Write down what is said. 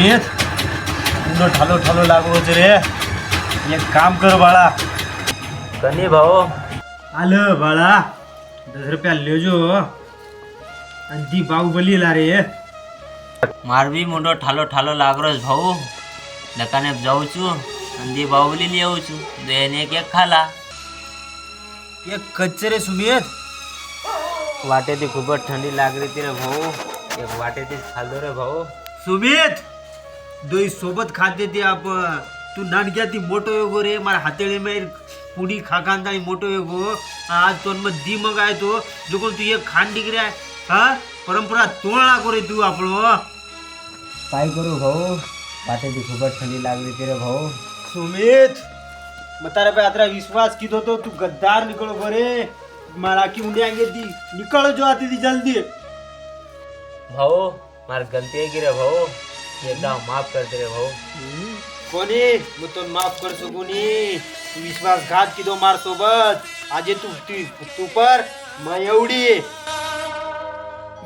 सुमित तुला ठालो ठालो लागवच रे. एक काम कर बाळा. कनी भाऊ आलं बाळा 10 रुपया लेजो आणि ती बाहुबलीला रे. मार बी મોટો ઠાલો ઠાલો લાગરો છે ભાऊ દકાને જાઉં છું અને બાहुबली લઈ આવું છું તો એને એક ખાલા एक कच्चे रे सुमित. વાટેથી ખૂબ જ ઠંડી લાગી હતી રે ભાऊ એક વાટેથી જ ખાધો રે ભાऊ. सुमित दोई सोबत खाते ते आपण. तू नानक्याती मोठो येगो रे मारा हातेळे में पुडी खाकांता मोठो येगो. आज तो मग दी मग आहे तो जो कोण तू एक खांड डिग्री आहे हा परंपरा तोड लागो रे तू आपलो. काय करू भाऊ वाटेથી ખૂબ જ ઠંડી લાગી હતી રે ભાऊ. सुमित मैं तारे पे अतरा विश्वास की तो तू गद्दार निकलो गोरे. मारा की उंडे आएंगे दी निकल जो आती थी जल्दी. भाऊ मार गलती है की रे भाऊ एकदा माफ कर दे रे भाऊ. कोणी मग तो माफ कर सकू नी. तू विश्वासघात की तो मार सोबत आजे तू तू पर मैं एवढी